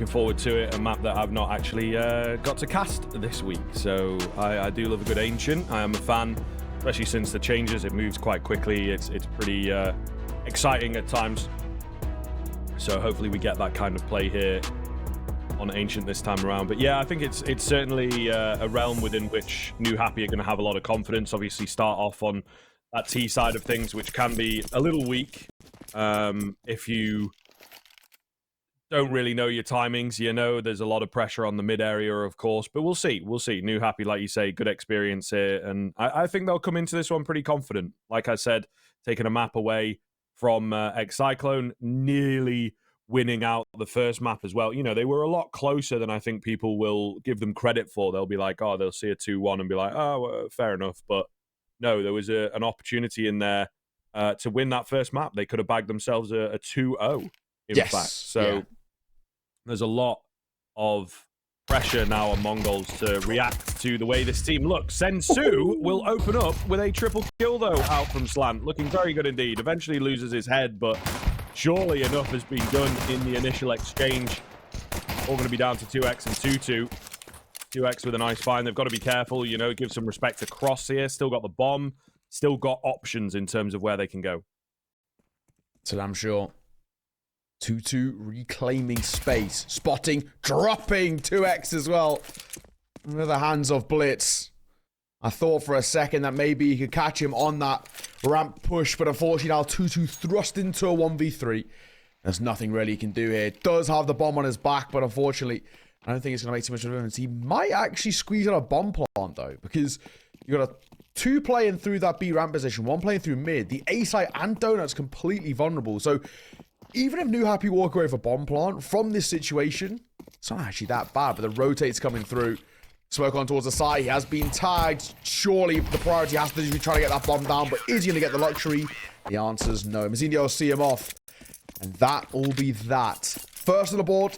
looking forward to it. A map that I've not actually got to cast this week. So I do love a good Ancient. I am a fan, especially since the changes. It moves quite quickly. It's pretty exciting at times. So hopefully we get that kind of play here on Ancient this time around. But yeah, I think it's certainly a realm within which Newhappy are going to have a lot of confidence. Obviously start off on that T side of things, which can be a little weak if you don't really know your timings. You know, there's a lot of pressure on the mid area, of course, but we'll see. We'll see. Newhappy, like you say, good experience here, and I think they'll come into this one pretty confident. Like I said, taking a map away from X-Cyclone, nearly winning out the first map as well. You know, they were a lot closer than I think people will give them credit for. They'll be like, oh, they'll see a 2-1 and be like, oh, well, fair enough. But no, there was an opportunity in there to win that first map. They could have bagged themselves a 2-0, in fact. So there's a lot of pressure now on Mongols to react to the way this team looks. Senzu will open up with a triple kill, though, out from slant. Looking very good indeed. Eventually loses his head, but surely enough has been done in the initial exchange. All going to be down to 2x and 2-2. 2x with a nice find. They've got to be careful, you know, give some respect to Cross here. Still got the bomb. Still got options in terms of where they can go. So I'm sure. 2-2 reclaiming space. Spotting, dropping 2x as well. With the hands of Blitz. I thought for a second that maybe he could catch him on that ramp push, but unfortunately now 2-2 thrust into a 1v3. There's nothing really he can do here. Does have the bomb on his back, but unfortunately, I don't think it's going to make too much of a difference. He might actually squeeze out a bomb plant, though, because you got a 2 playing through that B ramp position, 1 playing through mid. The A site and Donut's completely vulnerable. So even if Newhappy walk away with a bomb plant from this situation, it's not actually that bad, but the rotate's coming through. Smoke on towards the side. He has been tagged. Surely the priority has to be trying to get that bomb down, but is he going to get the luxury? The answer's no. Mazinho will see him off, and that will be that. First on the board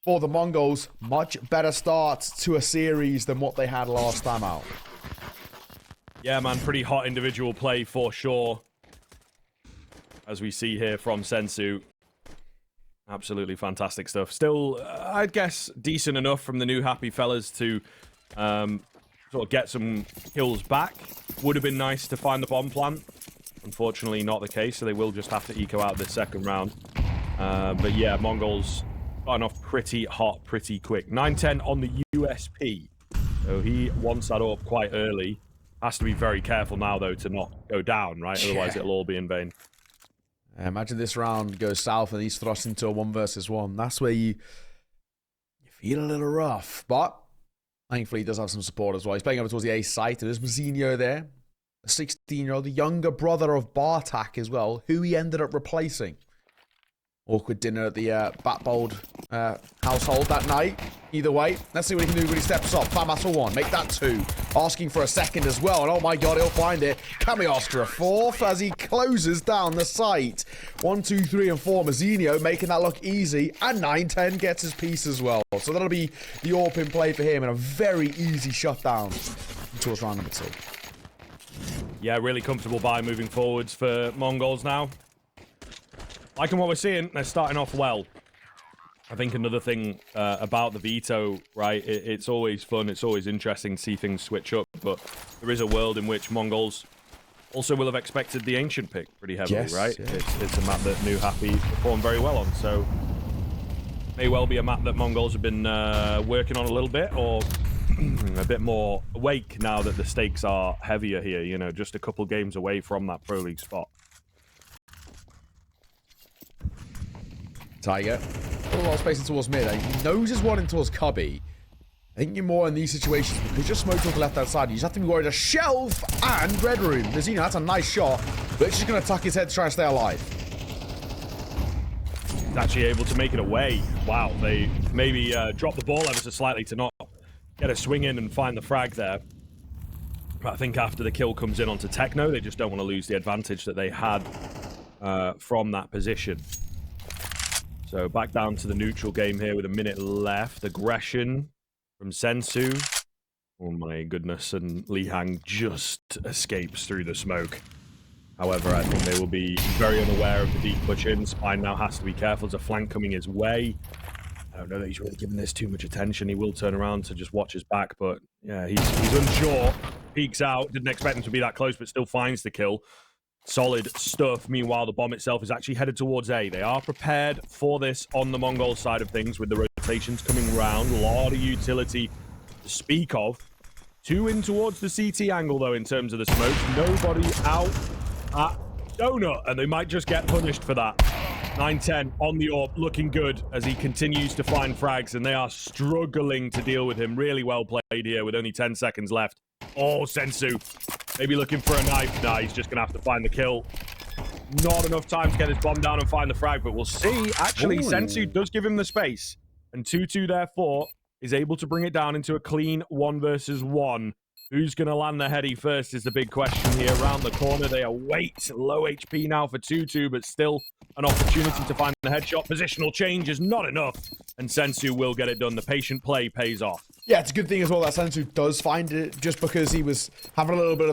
for the Mongols. Much better start to a series than what they had last time out. Yeah, man, pretty hot individual play for sure. As we see here from Senzu. Absolutely fantastic stuff. Still, I'd guess, decent enough from the Newhappy fellas to sort of get some kills back. Would have been nice to find the bomb plant. Unfortunately, not the case, so they will just have to eco out this second round. But yeah, Mongols starting off pretty hot, pretty quick. 9-10 on the USP. So he wants that up quite early. Has to be very careful now, though, to not go down, right? Yeah. Otherwise, it'll all be in vain. Imagine this round goes south and he's thrust into a 1 versus 1. That's where you feel a little rough. But thankfully, he does have some support as well. He's playing over towards the A site. There's Mazinho there. A 16-year-old, the younger brother of Bartak as well, who he ended up replacing. Awkward dinner at the Batbold household that night. Either way, let's see what he can do when he steps up. Famasel 1, make that 2. Asking for a second as well, and oh my god, he'll find it. Can we ask for a 4th as he closes down the site? 1, 2, 3, and 4. Mazinho making that look easy, and 9-10 gets his piece as well. So that'll be the AWP in play for him, and a very easy shutdown towards round number 2. Yeah, really comfortable buy moving forwards for Mongols now. Liking what we're seeing, they're starting off well. I think another thing about the veto, right, it's always fun, it's always interesting to see things switch up, but there is a world in which Mongols also will have expected the Ancient pick pretty heavily, yes, right? Yeah. It's a map that Newhappy performed very well on, so may well be a map that Mongols have been working on a little bit, or a bit more awake now that the stakes are heavier here, you know, just a couple games away from that Pro League spot. Tiger. A lot of spacing towards mid. He noses one in towards Cubby. I think you're more in these situations because you're smoked to the left-hand side. You just have to be worried of Shelf and Red Room. Mazinho, that's a nice shot, but it's just going to tuck his head to try and stay alive. He's actually able to make it away. Wow, they maybe drop the ball ever so slightly to not get a swing in and find the frag there. But I think after the kill comes in onto Techno, they just don't want to lose the advantage that they had from that position. So back down to the neutral game here with a minute left. Aggression from Senzu. Oh my goodness, and Li Hang just escapes through the smoke. However, I think they will be very unaware of the deep push in. Spine now has to be careful. There's a flank coming his way. I don't know that he's really giving this too much attention. He will turn around to just watch his back, but yeah, he's unsure. Peeks out, didn't expect him to be that close, but still finds the kill. Solid stuff. Meanwhile, the bomb itself is actually headed towards A. They are prepared for this on the Mongol side of things with the rotations coming round. A lot of utility to speak of. 2 in towards the CT angle, though, in terms of the smoke. Nobody out at Donut, and they might just get punished for that. 9-10 on the AWP, looking good as he continues to find frags, and they are struggling to deal with him. Really well played here with only 10 seconds left. Oh, Senzu, maybe looking for a knife. Nah, he's just going to have to find the kill. Not enough time to get his bomb down and find the frag, but we'll see. Actually, Senzu does give him the space, and 2-2 therefore is able to bring it down into a clean 1 versus 1. Who's going to land the heady first is the big question here. Around the corner, they await. Low HP now for 2-2, but still an opportunity to find the headshot. Positional change is not enough, and Senzu will get it done. The patient play pays off. Yeah, it's a good thing as well that Senzu does find it, just because he was having a little bit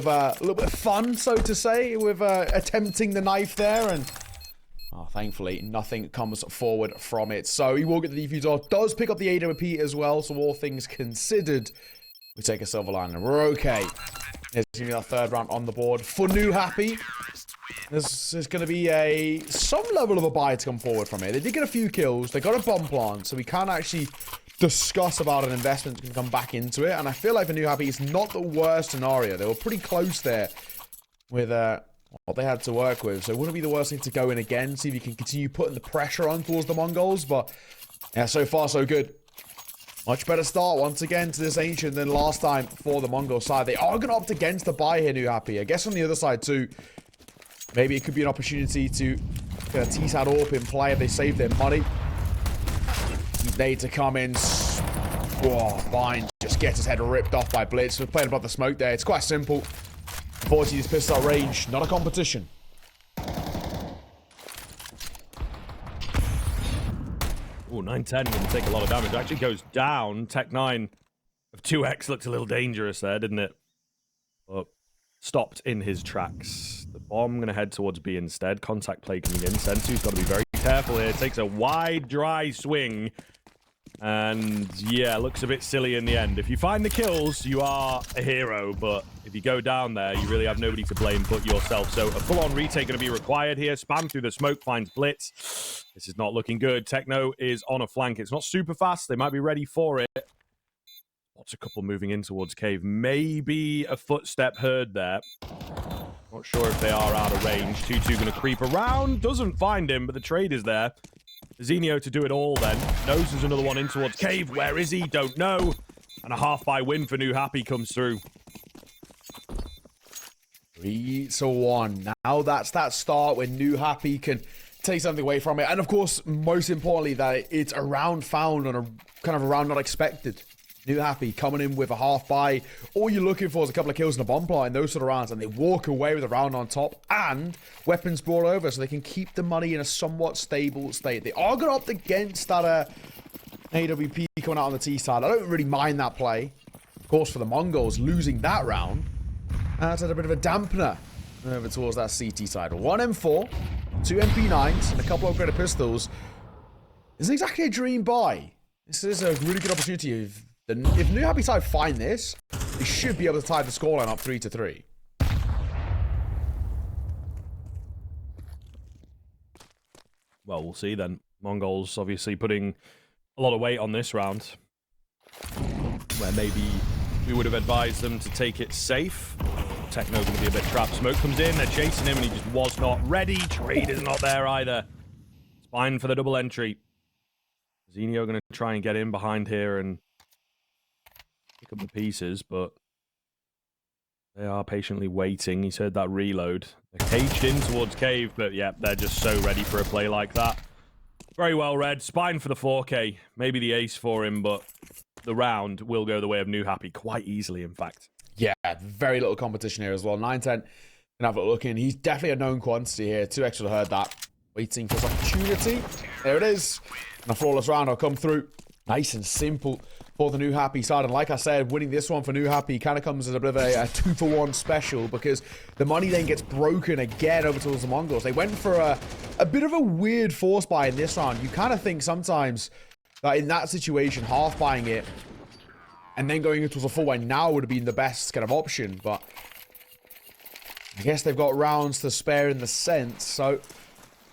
of fun, so to say, with attempting the knife there, and thankfully nothing comes forward from it. So he will get the defuse. Does pick up the AWP as well. So all things considered, we take a silver line and we're okay. There's going to be our 3rd round on the board for Newhappy. There's going to be some level of a buy to come forward from it. They did get a few kills. They got a bomb plant, so we can't actually discuss about an investment that can come back into it. And I feel like for Newhappy, it's not the worst scenario. They were pretty close there with what they had to work with. So it wouldn't be the worst thing to go in again, see if you can continue putting the pressure on towards the Mongols. But yeah, so far so good. Much better start once again to this Ancient than last time for the Mongol side. They are going to opt against the buy here, Newhappy. I guess on the other side too, maybe it could be an opportunity to get a T-Side AWP in play if they save their money. They to come in. Oh, Vine just gets his head ripped off by Blitz. We're playing above the smoke there. It's quite simple. Unfortunately, this pistol range, not a competition. Oh, 9-10 going to take a lot of damage. It actually goes down. Tech 9 of 2x looked a little dangerous there, didn't it? But stopped in his tracks. The bomb going to head towards B instead. Contact play coming in. Senzu's got to be very careful here. Takes a wide, dry swing. And yeah, looks a bit silly in the end. If you find the kills, you are a hero. But if you go down there, you really have nobody to blame but yourself. So a full-on retake going to be required here. Spam through the smoke, finds Blitz. This is not looking good. Techno is on a flank. It's not super fast. They might be ready for it. What's a couple moving in towards cave? Maybe a footstep heard there. Not sure if they are out of range. 2-2 going to creep around. Doesn't find him, but the trade is there. Zenio to do it all then. Knows there's another one in towards cave. Where is he? Don't know. And a half-buy win for Newhappy comes through. 3-1. Now that's that start when Newhappy can take something away from it. And of course, most importantly, that it's a round found on a kind of a round not expected. Newhappy coming in with a half buy. All you're looking for is a couple of kills and a bomb plant in those sort of rounds, and they walk away with a round on top and weapons brought over so they can keep the money in a somewhat stable state. They are going to opt against that AWP coming out on the T side. I don't really mind that play. Of course, for the Mongols, losing that round, that's had a bit of a dampener over towards that CT side. 1 M4, 2 MP9s, and a couple of upgraded pistols. Isn't exactly a dream buy. This is a really good opportunity. If Newhappy side find this, they should be able to tie the scoreline up 3-3. Well, we'll see then. Mongols obviously putting a lot of weight on this round, where maybe we would have advised them to take it safe. Techno going to be a bit trapped. Smoke comes in, they're chasing him, and he just was not ready. Trade is not there either. It's fine for the double entry. Zenio going to try and get in behind here and pick up the pieces, but they are patiently waiting. He's heard that reload. They're caged in towards cave, but yeah, they're just so ready for a play like that. Very well read. Spine for the 4K. Maybe the ace for him, but the round will go the way of Newhappy quite easily, in fact. Yeah, very little competition here as well. 9-10 can have a look in. He's definitely a known quantity here. 2x should have heard that. Waiting for his opportunity. There it is. And a flawless round will come through. Nice and simple for the Newhappy side. And like I said, winning this one for Newhappy kind of comes as a bit of a 2-for-1 special, because the money then gets broken again over towards the Mongols. They went for a bit of a weird force buy in this round. You kind of think sometimes that in that situation, half buying it and then going into a full buy now would have been the best kind of option. But I guess they've got rounds to spare in the sense. So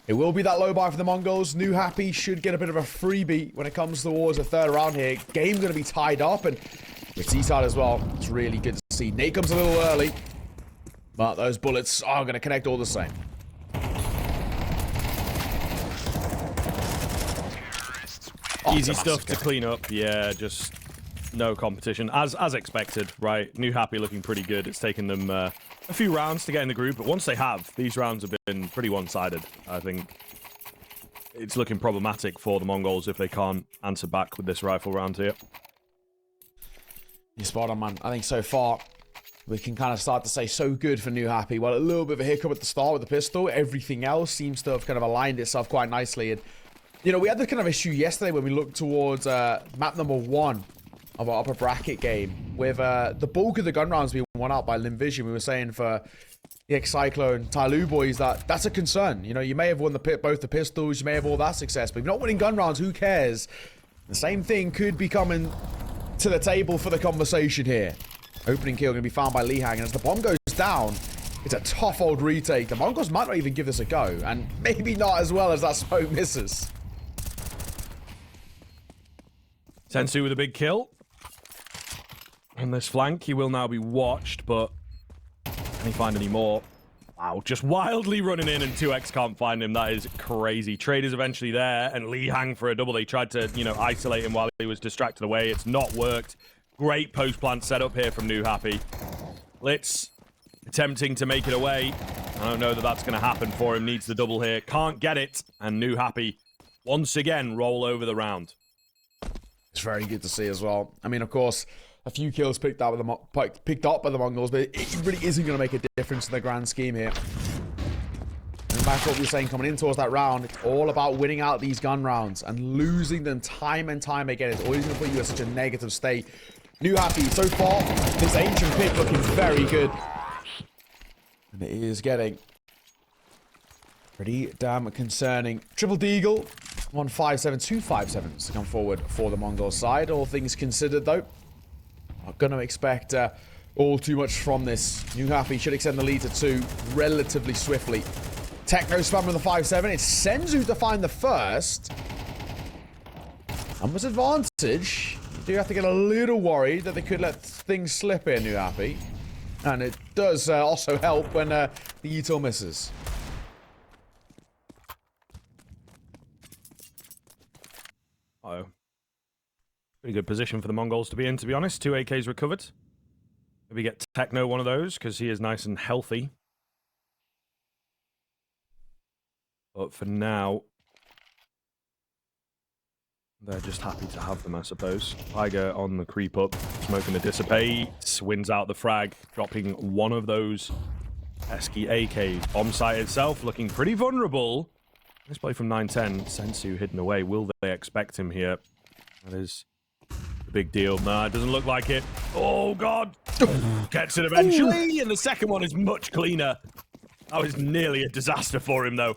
it will be that low buy for the Mongols. Newhappy should get a bit of a freebie when it comes towards the third round here. Game going to be tied up, and with C-side as well, it's really good to see. Nate comes a little early, but those bullets are going to connect all the same. Easy stuff to clean up. Yeah, just no competition. As expected, right? Newhappy looking pretty good. It's taken them a few rounds to get in the group, but once they have, these rounds have been pretty one-sided. I think it's looking problematic for the Mongols if they can't answer back with this rifle round here. You're spot on, man. I think so far we can kind of start to say so good for Newhappy. Well, a little bit of a hiccup at the start with the pistol. Everything else seems to have kind of aligned itself quite nicely. And, you know, we had this kind of issue yesterday when we looked towards map number 1 of our upper bracket game with the bulk of the gun rounds being won out by Lim Vision. We were saying for the X-Cyclo and Tyloo boys that's a concern. You know, you may have won both the pistols, you may have all that success, but if you're not winning gun rounds, who cares? The same thing could be coming to the table for the conversation here. Opening kill going to be found by Lee Hang, and as the bomb goes down, it's a tough old retake. The Mongols might not even give this a go, and maybe not as well as that smoke misses. Senzu with a big kill. On this flank, he will now be watched, but can he find any more? Wow, just wildly running in, and 2x can't find him. That is crazy. Trade is eventually there, and Lee Hang for a double. They tried to, you know, isolate him while he was distracted away. It's not worked. Great post-plant setup here from Newhappy. Litz attempting to make it away. I don't know that that's going to happen for him. Needs the double here. Can't get it, and Newhappy once again roll over the round. It's very good to see as well. I mean, of course, a few kills picked up by the Mongols, but it really isn't going to make a difference in the grand scheme here. And back to what we were saying coming in towards that round, it's all about winning out these gun rounds, and losing them time and time again is always going to put you in such a negative state. Newhappy, so far, this ancient pick looking very good. And it is getting pretty damn concerning. Triple Deagle, 157, 257s to come forward for the Mongol side. All things considered, though, not going to expect all too much from this. Newhappy should extend the lead to 2 relatively swiftly. Techno spam with the 5-7. It's Senzu to find the first. Numbers advantage. You do have to get a little worried that they could let things slip here, Newhappy. And it does also help when the ETL misses. Uh-oh. Pretty good position for the Mongols to be in, to be honest. 2 AKs recovered. Maybe get Techno one of those, because he is nice and healthy. But for now, they're just happy to have them, I suppose. Tiger on the creep up, smoking the dissipate, wins out the frag, dropping one of those pesky AKs. Bomb site itself looking pretty vulnerable. Nice play from 910. Senzu hidden away. Will they expect him here? That is the big deal. Nah, it doesn't look like it. Oh, God. Gets it eventually. And the second one is much cleaner. That was nearly a disaster for him, though.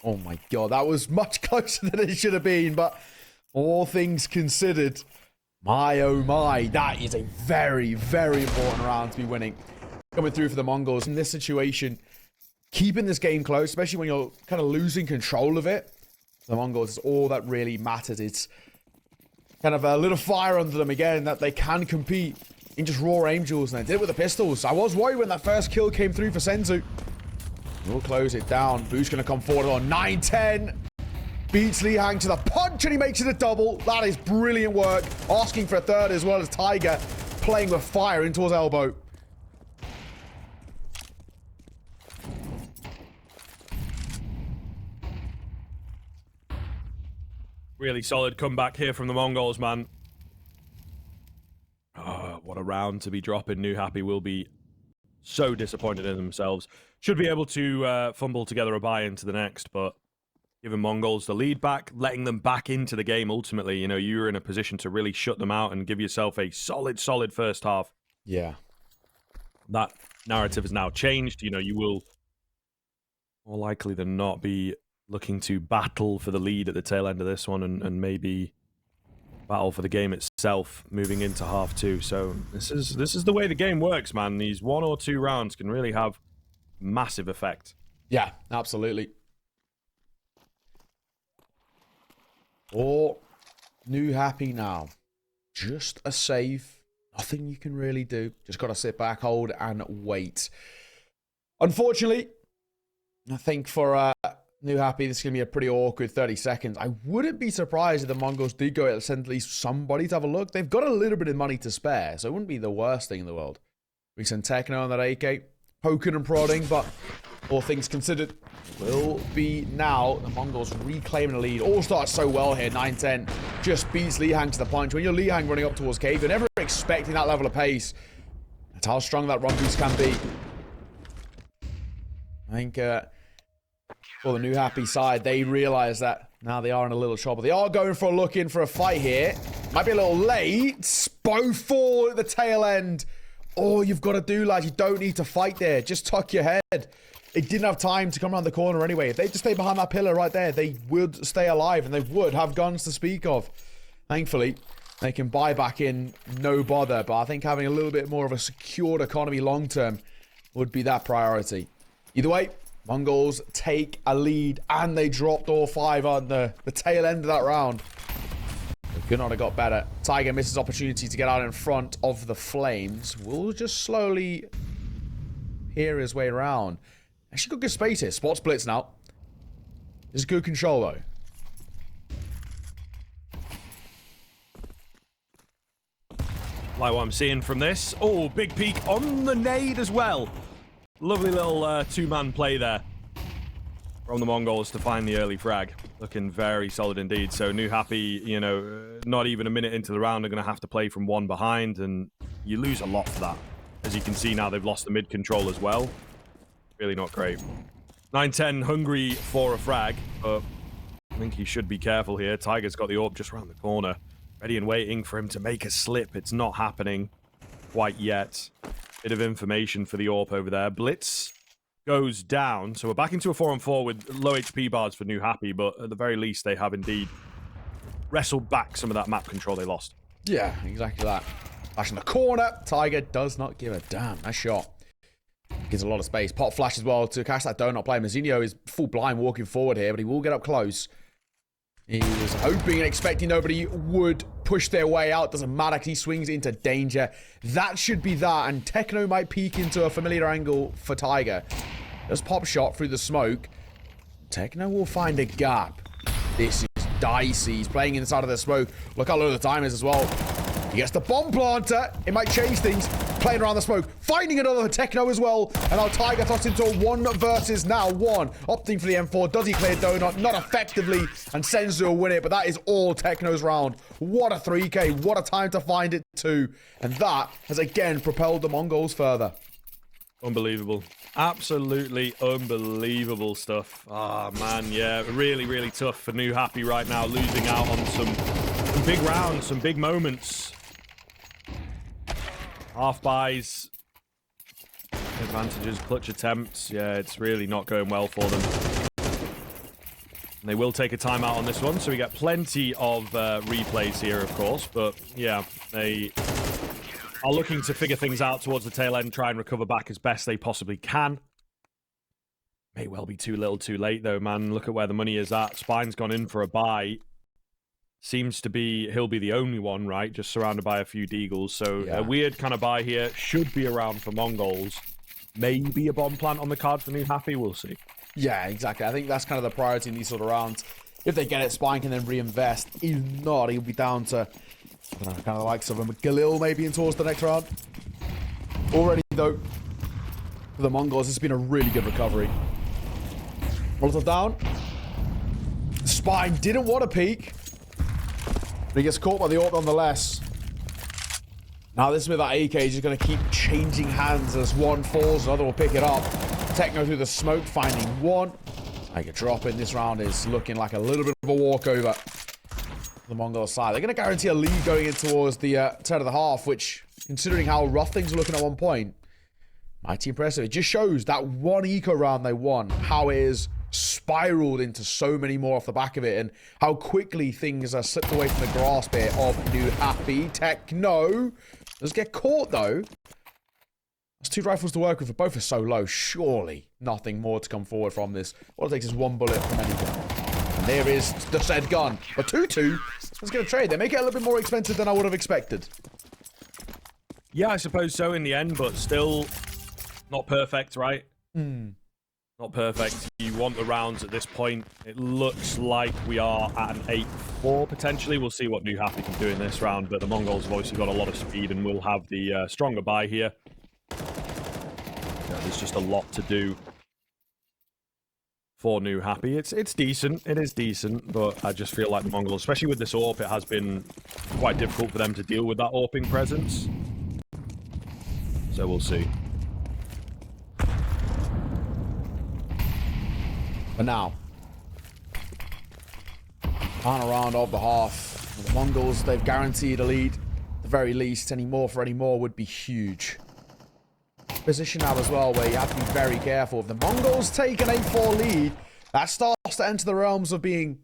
Oh, my God. That was much closer than it should have been. But all things considered, my, oh, my. That is a very, very important round to be winning. Coming through for the Mongols in this situation. Keeping this game close, especially when you're kind of losing control of it. The Mongols is all that really matters. It's kind of a little fire under them again that they can compete in just raw angels, and they did it with the pistols. I was worried when that first kill came through for Senzu. We'll close it down. Boo's going to come forward on 9-10. Beats Lee Hang to the punch, and he makes it a double. That is brilliant work. Asking for a third as well as Tiger playing with fire into his elbow. Really solid comeback here from the Mongols, man. Oh, what a round to be dropping. Newhappy will be so disappointed in themselves. Should be able to fumble together a buy into the next, but giving Mongols the lead back, letting them back into the game ultimately. You know, you were in a position to really shut them out and give yourself a solid first half. Yeah. That narrative has now changed. You know, you will more likely than not be looking to battle for the lead at the tail end of this one and maybe battle for the game itself moving into half two. So this is the way the game works, man. These 1 or 2 rounds can really have massive effect. Yeah, absolutely. Or Newhappy now. Just a save. Nothing you can really do. Just got to sit back, hold, and wait. Unfortunately, I think for Newhappy, this is going to be a pretty awkward 30 seconds. I wouldn't be surprised if the Mongols did go and send at least somebody to have a look. They've got a little bit of money to spare, so it wouldn't be the worst thing in the world. We send Techno on that AK, poking and prodding, but all things considered, will be now the Mongols reclaiming the lead. All starts so well here, 9-10. Just beats Lihang to the punch. When you're Lihang running up towards cave, you're never expecting that level of pace. That's how strong that run boost can be. I think for the Newhappy side, they realize that now they are in a little trouble. They are going for a look in for a fight here. Might be a little late. Both fall at the tail end. All you've got to do, lads, you don't need to fight there. Just tuck your head. It didn't have time to come around the corner anyway. If they just stay behind that pillar right there, they would stay alive and they would have guns to speak of. Thankfully, they can buy back in no bother. But I think having a little bit more of a secured economy long term would be that priority. Either way, Mongols take a lead and they dropped all 5 on the tail end of that round. They could not have got better. Tiger misses opportunity to get out in front of the Flames. Will just slowly peer his way around. Actually got good space here. Spot splits now. This is good control though. Like what I'm seeing from this. Oh, big peek on the nade as well. Lovely little two-man play there from the Mongols to find the early frag. Looking very solid indeed. So Newhappy, you know, not even a minute into the round, are going to have to play from 1 behind, and you lose a lot for that. As you can see now, they've lost the mid control as well. Really not great. 9-10, hungry for a frag, but I think he should be careful here. Tiger's got the AWP just around the corner, ready and waiting for him to make a slip. It's not happening quite yet. Bit of information for the AWP over there. Blitz goes down. So we're back into a 4-on-4 with low HP bars for Newhappy, but at the very least, they have indeed wrestled back some of that map control they lost. Yeah, exactly that. Flash in the corner. Tiger does not give a damn. Nice shot. Gives a lot of space. Pop flash as well to catch that donut play. Mazzinho is full blind walking forward here, but he will get up close. He was hoping and expecting nobody would push their way out. Doesn't matter, he swings into danger. That should be that, and Techno might peek into a familiar angle for Tiger. Just pop shot through the smoke. Techno will find a gap. This is dicey. He's playing inside of the smoke. Look how low the time is as well. He gets the bomb planter. It might change things. Playing around the smoke. Finding another Techno as well. And now Tiger tossed into a 1 versus now 1. Opting for the M4. Does he clear donut? Not effectively. And Senzu will win it. But that is all Techno's round. What a 3K. What a time to find it too. And that has again propelled the Mongols further. Unbelievable. Absolutely unbelievable stuff. Ah, man, yeah. Really, really tough for Newhappy right now. Losing out on some big rounds, some big moments. Half buys, advantages, clutch attempts. Yeah, it's really not going well for them. And they will take a timeout on this one, so we get plenty of replays here, of course. But yeah, they are looking to figure things out towards the tail end, try and recover back as best they possibly can. May well be too little too late, though, man. Look at where the money is at. Spine's gone in for a buy. Seems to be, he'll be the only one, right? Just surrounded by a few deagles. So yeah, a weird kind of buy here. Should be around for Mongols. Maybe a bomb plant on the card for Newhappy. We'll see. Yeah, exactly. I think that's kind of the priority in these sort of rounds. If they get it, Spine can then reinvest. If not, he'll be down to, I don't know, kind of the likes of a Galil maybe in towards the next round. Already, though, for the Mongols, it's been a really good recovery. Molotov down. Spine didn't want to peek. But he gets caught by the AWP nonetheless. Now this is where that AK is just going to keep changing hands as one falls, another will pick it up. Techno through the smoke, finding one. Like a drop in this round is looking like a little bit of a walkover. The Mongol side. They're going to guarantee a lead going in towards the turn of the half, which, considering how rough things were looking at one point, mighty impressive. It just shows that one eco round they won, how it is spiraled into so many more off the back of it, and how quickly things are slipped away from the grasp here of Newhappy. Techno does get caught, though. There's 2 rifles to work with, but both are so low. Surely nothing more to come forward from this. All it takes is 1 bullet from any gun. And there is the said gun. But 2-2, let's get a trade. They make it a little bit more expensive than I would have expected. Yeah, I suppose so in the end, but still not perfect, right? Not perfect. You want the rounds at this point. It looks like we are at an 8-4 potentially. We'll see what Newhappy can do in this round, but the Mongols have obviously got a lot of speed and will have the stronger buy here. There's just a lot to do for Newhappy. It's decent. It is decent, but I just feel like the Mongols, especially with this AWP, it has been quite difficult for them to deal with that AWPing presence. So we'll see. But now, final round of the half. The Mongols, they've guaranteed a lead. At the very least, any more for any more would be huge. Position now as well, where you have to be very careful. If the Mongols take an 8-4 lead, that starts to enter the realms of being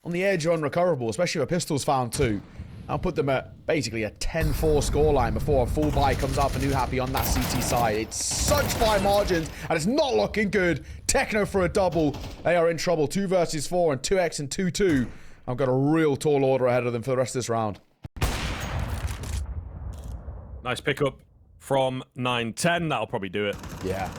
on the edge of unrecoverable, especially if a pistol's found too. I'll put them at basically a 10-4 scoreline before a full buy comes out for Newhappy on that CT side. It's such fine margins, and it's not looking good. Techno for a double. They are in trouble. 2 versus 4 and 2x and 2-2. I've got a real tall order ahead of them for the rest of this round. Nice pickup from 9-10. That'll probably do it. Yeah.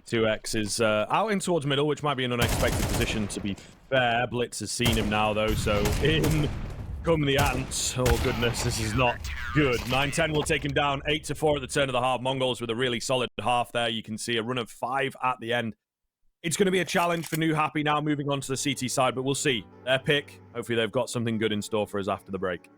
2x is out in towards middle, which might be an unexpected position, to be fair. Blitz has seen him now, though, so in come the ants. Oh, goodness, this is not good. 9-10 will take him down. 8-4 at the turn of the half. Mongols with a really solid half there. You can see a run of 5 at the end. It's going to be a challenge for Newhappy now, moving on to the CT side, but we'll see. Their pick. Hopefully they've got something good in store for us after the break.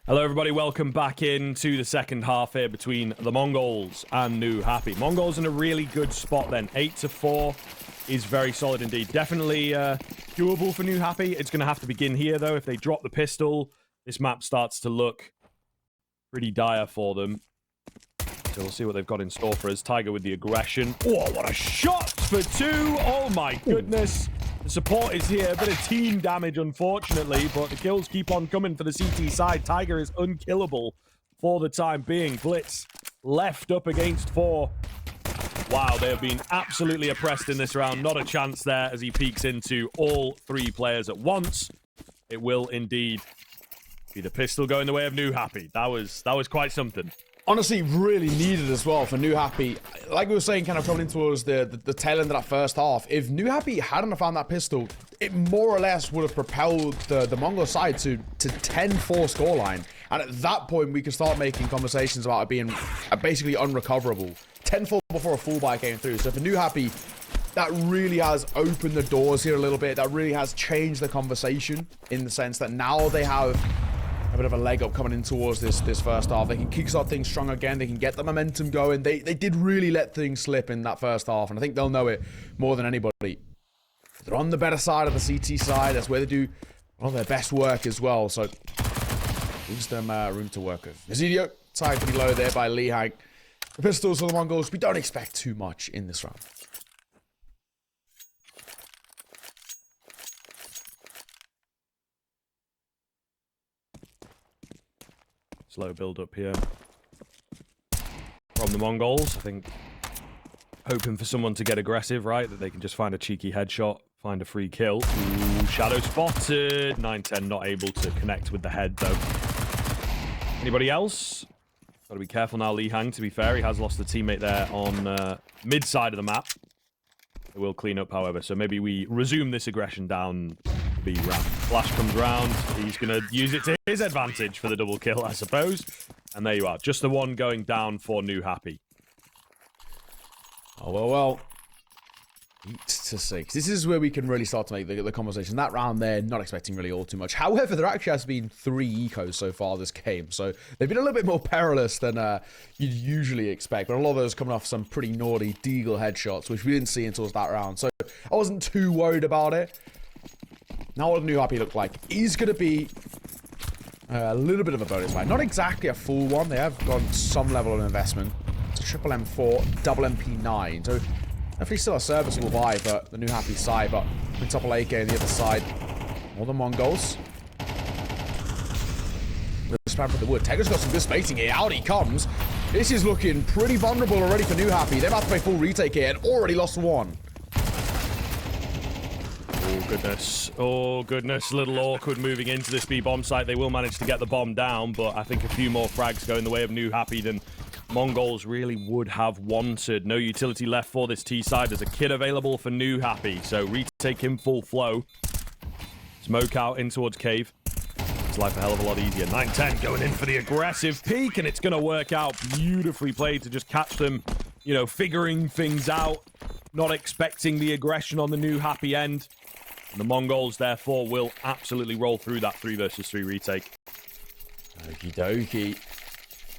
Hello, everybody. Welcome back into the second half here between the Mongols and Newhappy. Mongols in a really good spot then. 8-4 is very solid indeed. Definitely doable for Newhappy. It's going to have to begin here, though. If they drop the pistol, this map starts to look pretty dire for them. So we'll see what they've got in store for us. Tiger with the aggression. Oh, what a shot for 2. Oh, my goodness. The support is here. A bit of team damage, unfortunately, but the kills keep on coming for the CT side. Tiger is unkillable for the time being. Blitz left up against 4. Wow, they have been absolutely oppressed in this round. Not a chance there as he peeks into all 3 players at once. It will indeed be the pistol going the way of Newhappy. That was quite something. Honestly, really needed as well for Newhappy. Like we were saying, kind of coming in towards the tail end of that first half, if Newhappy hadn't found that pistol, it more or less would have propelled the Mongol side to 10-4 scoreline. And at that point, we could start making conversations about it being basically unrecoverable. 10-4 before a full buy came through. So for Newhappy, that really has opened the doors here a little bit. That really has changed the conversation in the sense that now they have a bit of a leg up coming in towards this first half. They can kickstart things strong again. They can get the momentum going. They did really let things slip in that first half, and I think they'll know it more than anybody. They're on the better side of the CT side. That's where they do all their best work as well, so gives them room to work with. Visidio tied pretty low there by Lee Hank. The pistols for the Mongols, we don't expect too much in this round. Slow build up here from the Mongols. I think hoping for someone to get aggressive, right? That they can just find a cheeky headshot, find a free kill. Ooh, shadow spotted. 9-10 not able to connect with the head, though. Anybody else? Got to be careful now, Lee Hang, to be fair. He has lost a teammate there on mid-side of the map. It will clean up, however. So maybe we resume this aggression down B ramp. Flash comes round. He's going to use it to his advantage for the double kill, I suppose. And there you are. Just the one going down for Newhappy. Oh, well. 8-6. This is where we can really start to make the conversation. That round there, not expecting really all too much. However, there actually has been 3 ecos so far this game. So they've been a little bit more perilous than you'd usually expect. But a lot of those coming off some pretty naughty deagle headshots, which we didn't see until that round. So I wasn't too worried about it. Now what Newhappy look like is going to be a little bit of a bonus buy. Not exactly a full one. They have gone some level of investment. It's a triple M4, double MP9. So definitely still a serviceable buy for the Newhappy side, but quintuple AK on the other side. More the Mongols. Spam for the wood. Tega's got some good spacing here. Out he comes. This is looking pretty vulnerable already for Newhappy. They're about to play full retake here and already lost 1. Oh, goodness. Oh, goodness. A little awkward moving into this B-bomb site. They will manage to get the bomb down, but I think a few more frags go in the way of Newhappy than Mongols really would have wanted. No utility left for this T-side. There's a kid available for Newhappy, so retake him full flow. Smoke out in towards cave. It's life a hell of a lot easier. 9-10 going in for the aggressive peek, and it's going to work out. Beautifully played to just catch them, you know, figuring things out, not expecting the aggression on the Newhappy end. And the Mongols, therefore, will absolutely roll through that 3 versus 3 retake. Okie dokie.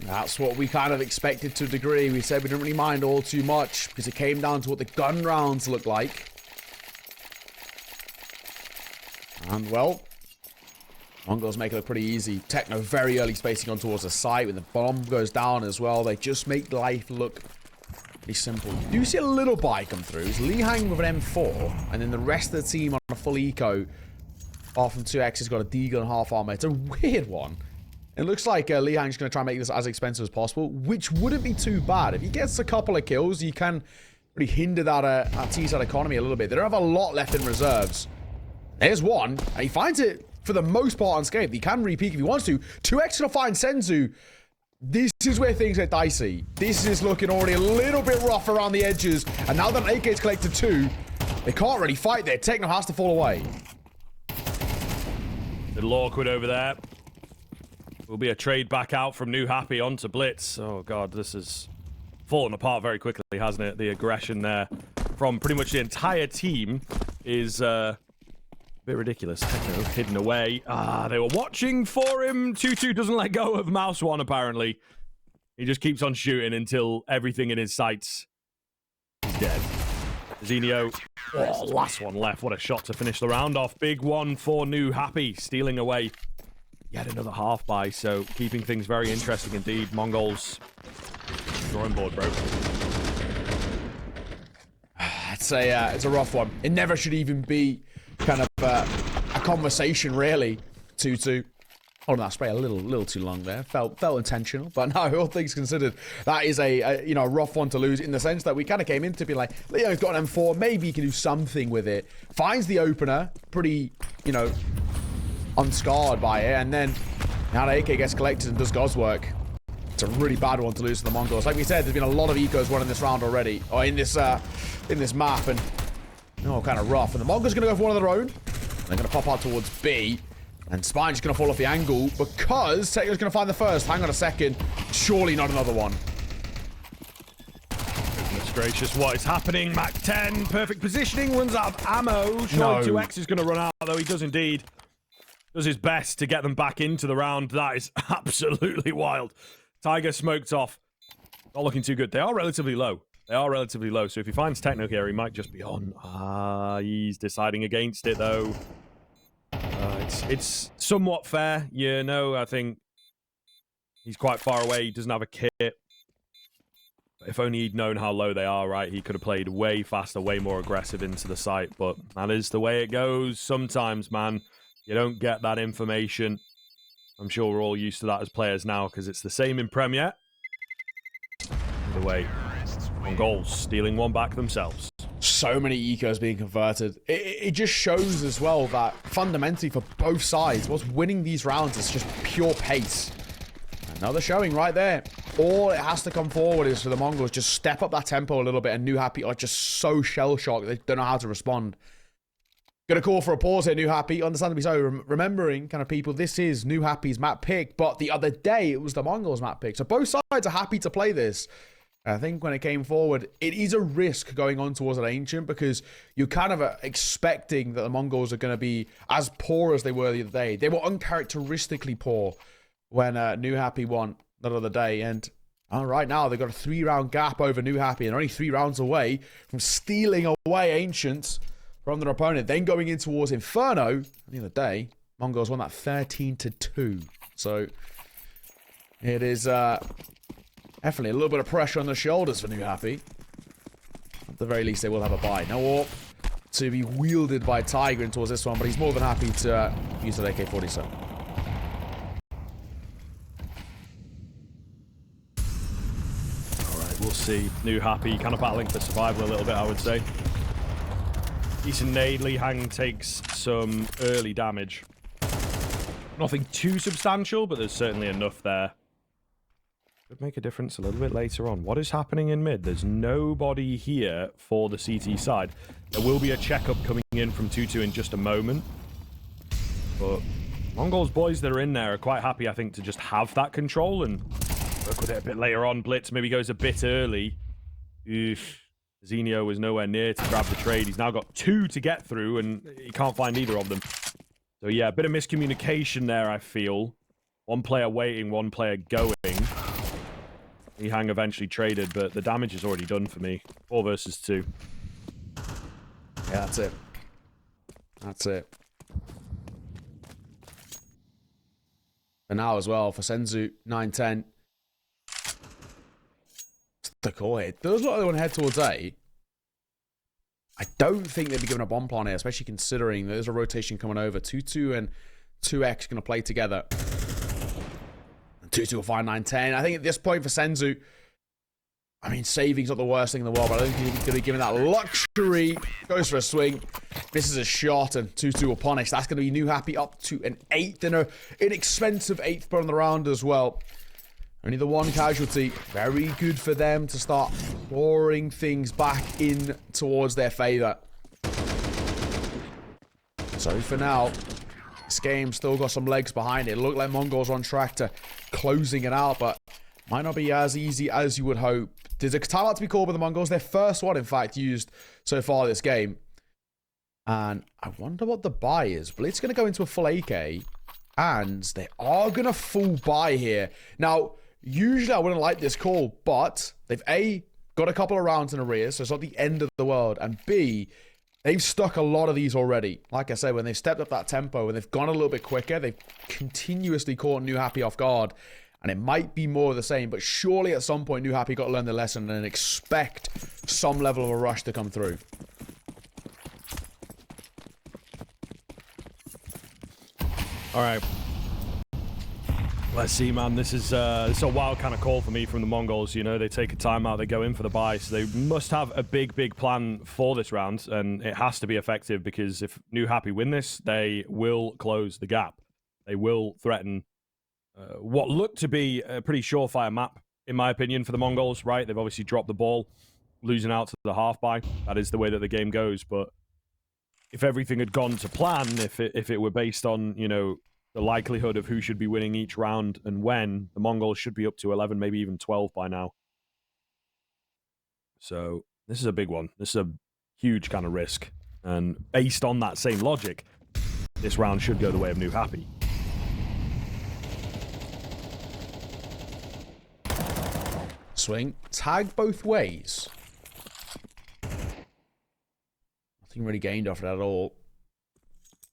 That's what we kind of expected to a degree. We said we didn't really mind all too much because it came down to what the gun rounds look like. And, well, Mongols make it look pretty easy. Techno very early spacing on towards the site. When the bomb goes down as well, they just make life look pretty simple. You do see a little buy come through. It's Lee Hang with an M4, and then the rest of the team on a full eco. Apart from 2X has got a deagle and half armor. It's a weird one. It looks like Lee Hang's going to try and make this as expensive as possible, which wouldn't be too bad. If he gets a couple of kills, you can really hinder that T-side economy a little bit. They don't have a lot left in reserves. There's one, and he finds it for the most part unscathed. He can re-peek if he wants to. 2X going to find Senzu. This is where things get dicey. This is looking already a little bit rough around the edges, and now that AK's collected 2, they can't really fight there. Techno has to fall away. Little awkward over there. Will be a trade back out from Newhappy onto Blitz. Oh, God, this has fallen apart very quickly, hasn't it? The aggression there from pretty much the entire team is Bit ridiculous. Techno hidden away. They were watching for him. 2-2 doesn't let go of Mouse One, apparently. He just keeps on shooting until everything in his sights is dead. Zenio, last one left. What a shot to finish the round off. Big one for Newhappy, stealing away yet another half buy. So keeping things very interesting indeed. Mongols, drawing board, bro. It's a rough one. It never should even be kind of a conversation, really. 2-2. Oh, that spray a little too long there. Felt intentional, but no, all things considered, that is a rough one to lose in the sense that we kind of came in to be like, Leo's got an M4, maybe he can do something with it. Finds the opener, pretty, unscarred by it, and then now the AK gets collected and does God's work. It's a really bad one to lose to the Mongols. Like we said, there's been a lot of ecos won in this round already, or in this map, and kind of rough. And the Mongols are going to go for one of their own. They're going to pop out towards B. And Spine's going to fall off the angle because Techno's going to find the first. Hang on a second. Surely not another one. Goodness gracious, what is happening? Mac 10, perfect positioning, runs out of ammo. Surely 2x is going to run out, though he does indeed. Does his best to get them back into the round. That is absolutely wild. Tiger smoked off. Not looking too good. They are relatively low. So if he finds Techno here, he might just be on. He's deciding against it, though. It's somewhat fair, I think he's quite far away. He doesn't have a kit. If only he'd known how low they are, right? He could have played way faster, way more aggressive into the site, but that is the way it goes sometimes, man. You don't get that information. I'm sure we're all used to that as players now because it's the same in Premier. Either way, Mongols stealing one back themselves. So many ecos being converted. It just shows as well that fundamentally for both sides, what's winning these rounds is just pure pace. Another showing right there. All it has to come forward is for the Mongols just step up that tempo a little bit, and Newhappy are just so shell-shocked they don't know how to respond. Gonna call for a pause here, Newhappy. Understandably so. Remembering, kind of people, this is Newhappy's map pick, but the other day it was the Mongols map pick. So both sides are happy to play this. I think when it came forward, it is a risk going on towards an Ancient because you're kind of expecting that the Mongols are going to be as poor as they were the other day. They were uncharacteristically poor when Newhappy won that other day. And right now, they've got a 3-round gap over Newhappy and only 3 rounds away from stealing away Ancients from their opponent. Then going in towards Inferno, the other day, Mongols won that 13-2. So it is... definitely a little bit of pressure on the shoulders for Newhappy. At the very least, they will have a buy. No AWP to be wielded by Tiger in towards this one, but he's more than happy to use that AK-47. Alright, we'll see. Newhappy kind of battling for survival a little bit, I would say. Decent nade. Lee Hang takes some early damage. Nothing too substantial, but there's certainly enough there. Could make a difference a little bit later on. What is happening in mid? There's nobody here for the CT side. There will be a checkup coming in from 2-2 in just a moment. But Mongols boys that are in there are quite happy, I think, to just have that control and work with it a bit later on. Blitz maybe goes a bit early. Zenio was nowhere near to grab the trade. He's now got 2 to get through, and he can't find either of them. So yeah, a bit of miscommunication there, I feel. One player waiting, one player going. Hang eventually traded, but the damage is already done for me. 4 versus 2. Yeah, that's it. That's it. And now as well for Senzu, 9-10. The core hit. Does what they want to head towards A. I don't think they'd be giving up one plan here, especially considering there's a rotation coming over. 2-2 and 2x going to play together. 2-2 will find 9-10. I think at this point for Senzu, I mean, saving's not the worst thing in the world, but I don't think he's going to be given that luxury. Goes for a swing. Misses a shot, and 2-2 will punish. That's going to be Newhappy up to an 8th, and an inexpensive 8th point on the round as well. Only the 1 casualty. Very good for them to start pouring things back in towards their favor. So for now, this game still got some legs behind it. Looked like Mongols on track to closing it out, but might not be as easy as you would hope. There's a timeout to be called by the Mongols. Their first one, in fact, used so far this game. And I wonder what the buy is. Blitz going to go into a full AK. And they are going to full buy here. Now, usually I wouldn't like this call, but they've A, got a couple of rounds in arrears, so it's not the end of the world. And B, they've stuck a lot of these already. Like I said, when they've stepped up that tempo and they've gone a little bit quicker, they've continuously caught Newhappy off guard. And it might be more of the same, but surely at some point Newhappy got to learn the lesson and expect some level of a rush to come through. All right. Let's see, man. This is a wild kind of call for me from the Mongols. You know, they take a timeout, they go in for the buy, so they must have a big, big plan for this round, and it has to be effective because if Newhappy win this, they will close the gap. They will threaten what looked to be a pretty surefire map, in my opinion, for the Mongols. Right? They've obviously dropped the ball, losing out to the half buy. That is the way that the game goes, but if everything had gone to plan, if it were based on, you know, the likelihood of who should be winning each round and when, the Mongols should be up to 11, maybe even 12 by now. So this is a big one. This is a huge kind of risk. And based on that same logic, this round should go the way of Newhappy. Swing. Tag both ways. Nothing really gained off it at all.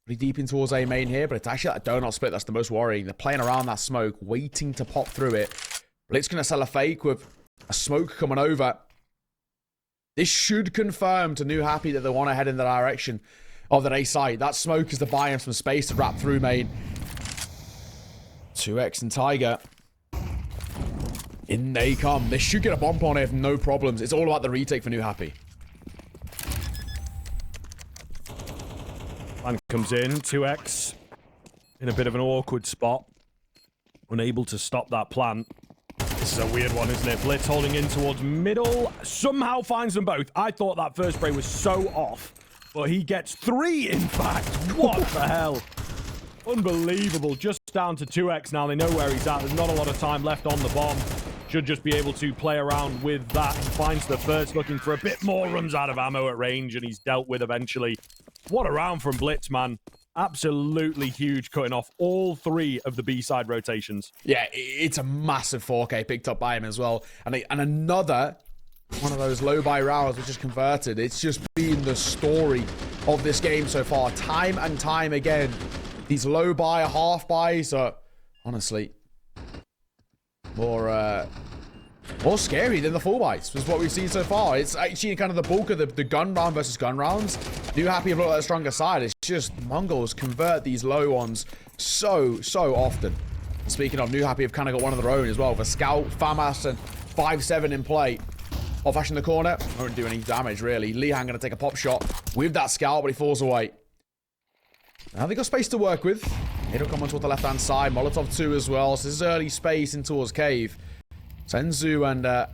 Pretty deep in towards A main here, but it's actually that donut split that's the most worrying. They're playing around that smoke, waiting to pop through it. Blitz going to sell a fake with a smoke coming over. This should confirm to Newhappy that they want to head in the direction of that A site. That smoke is to buy him some space to wrap through main. 2x and Tiger. In they come. They should get a bomb on it, no problems. It's all about the retake for Newhappy. Man comes in, 2x, in a bit of an awkward spot. Unable to stop that plant. This is a weird one, isn't it? Blitz holding in towards middle. Somehow finds them both. I thought that first spray was so off. But he gets 3, in fact. What the hell? Unbelievable. Just down to 2x now. They know where he's at. There's not a lot of time left on the bomb. Should just be able to play around with that. He finds the first, looking for a bit more. Runs out of ammo at range, and he's dealt with eventually. What a round from Blitz, man. Absolutely huge, cutting off all 3 of the B-side rotations. Yeah, it's a massive 4K picked up by him as well. And another one of those low-buy rounds which is converted. It's just been the story of this game so far. Time and time again. These low-buy, half-buys are, honestly, more scary than the full buys, was what we've seen so far. It's actually kind of the bulk of the gun round versus gun rounds. Newhappy have looked like the stronger side. It's just Mongols convert these low ones so often. Speaking of, Newhappy have kind of got one of their own as well. The Scout, FAMAS, and 5-7 in play. Off-ash in the corner. Won't do any damage, really. Lihan going to take a pop shot with that Scout, but he falls away. Now they've got space to work with. It'll come on toward the left-hand side. Molotov 2 as well. So this is early space in towards Cave. Senzu and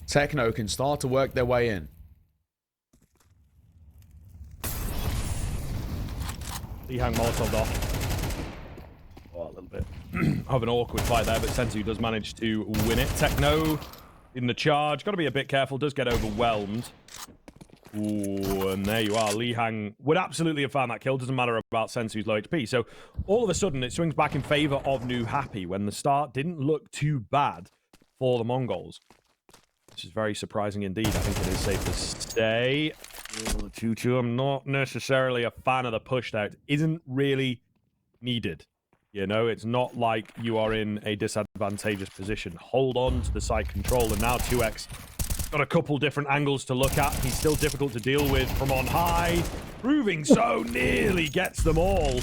Techno can start to work their way in. Lihan Molotov off. Oh, a little bit of an awkward fight there, but Senzu does manage to win it. Techno in the charge. Got to be a bit careful. Does get overwhelmed. Ooh, and there you are. Lihan would absolutely have found that kill. Doesn't matter about Senzu's low HP. So all of a sudden, it swings back in favor of Newhappy when the start didn't look too bad for the Mongols. Which is very surprising indeed. I think it is safe to say. 2-2. I'm not necessarily a fan of the push there. It isn't really needed. You know, it's not like you are in a disadvantageous position. Hold on to the site control, and now 2x got a couple different angles to look at. He's still difficult to deal with from on high. Proving so, nearly gets them all.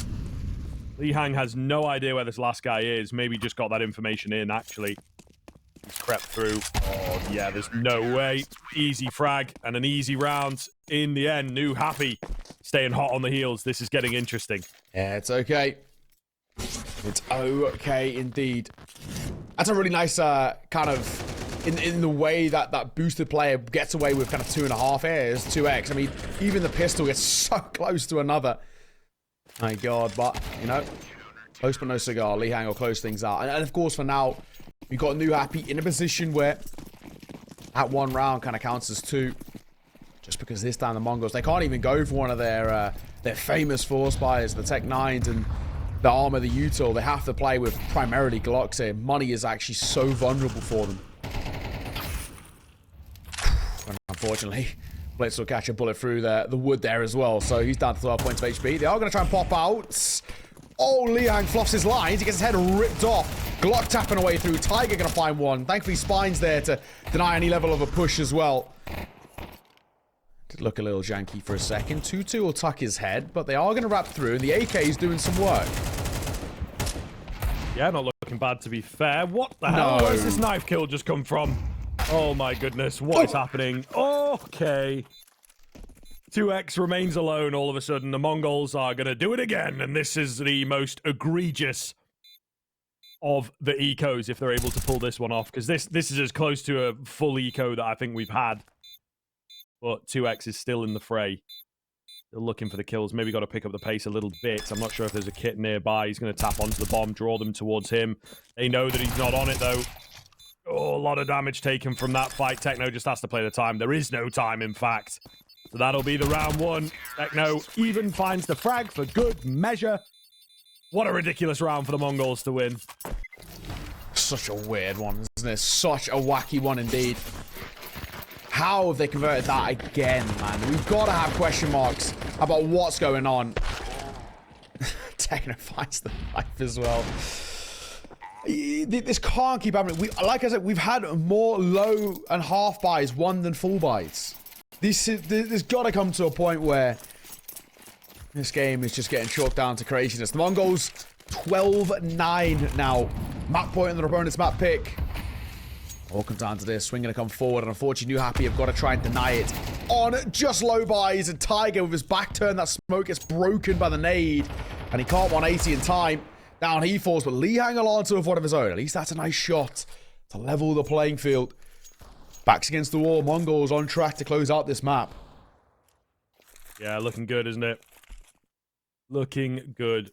Lihan has no idea where this last guy is. Maybe just got that information in, actually. He's crept through. Oh, yeah, there's no way. Easy frag and an easy round. In the end, Newhappy staying hot on the heels. This is getting interesting. Yeah, it's okay. It's okay indeed. That's a really nice kind of... In the way that that boosted player gets away with kind of 2.5 airs, 2x. I mean, even the pistol gets so close to another. My God, but, you know, close but no cigar. Lihan will close things out. And of course, for now, we've got Newhappy in a position where that one round kind of counts as 2. Just because this time the Mongols, they can't even go for one of their famous force buys, the Tech 9s and the Armor, the Util. They have to play with primarily Glocks here. Money is actually so vulnerable for them. And unfortunately, Blitz will catch a bullet through the wood there as well. So he's down to 12 points of HP. They are going to try and pop out. Oh, Lihang fluffs his lines. He gets his head ripped off. Glock tapping away through. Tiger going to find one. Thankfully, Spine's there to deny any level of a push as well. Did look a little janky for a second. 2-2 will tuck his head, but they are going to wrap through, and the AK is doing some work. Yeah, not looking bad, to be fair. What the hell? Where's this knife kill just come from? Oh, my goodness. What is happening? Okay. 2X remains alone all of a sudden. The Mongols are going to do it again, and this is the most egregious of the ecos if they're able to pull this one off, because this is as close to a full eco that I think we've had. But 2X is still in the fray. Still looking for the kills. Maybe got to pick up the pace a little bit. I'm not sure if there's a kit nearby. He's going to tap onto the bomb, draw them towards him. They know that he's not on it, though. Oh, a lot of damage taken from that fight. Techno just has to play the time. There is no time, in fact. So that'll be the round one. Techno even finds the frag for good measure. What a ridiculous round for the Mongols to win. Such a weird one, isn't it? Such a wacky one indeed. How have they converted that again, man? We've got to have question marks about what's going on. Techno finds the knife as well. This can't keep happening. Like I said, we've had more low and half buys won than full buys. There's got to come to a point where this game is just getting chalked down to craziness. The Mongols 12-9 now. Map point on their opponent's map pick. All comes down to this. Swing going to come forward, and unfortunately Newhappy have got to try and deny it on just low buys. And Tiger with his back turn, that smoke gets broken by the nade, and he can't 180 in time. Down he falls, but Lihang along to one of his own. At least that's a nice shot to level the playing field. Backs against the wall. Mongols on track to close out this map. Yeah, looking good, isn't it? Looking good.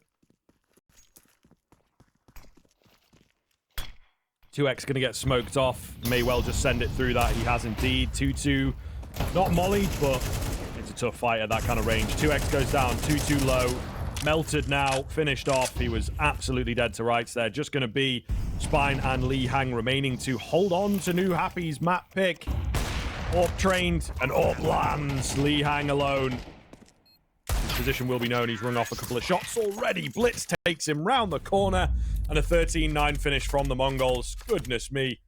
2X going to get smoked off. May well just send it through that. He has indeed. 2-2. Not mollied, but it's a tough fight at that kind of range. 2X goes down. 2-2 low. Melted now. Finished off. He was absolutely dead to rights there. Just going to be Spine and Lihang remaining to hold on to Newhappy's map pick. Orp trained, and Orp lands. Lihang alone. His position will be known. He's rung off a couple of shots already. Blitz takes him round the corner. And a 13-9 finish from the Mongols. Goodness me.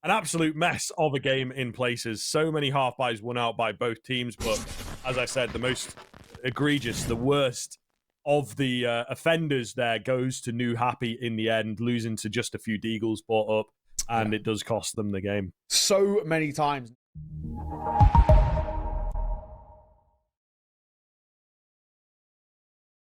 An absolute mess of a game in places. So many half buys won out by both teams. But as I said, the most egregious, the worst of the offenders there goes to Newhappy in the end, losing to just a few deagles brought up. And it does cost them the game. So many times.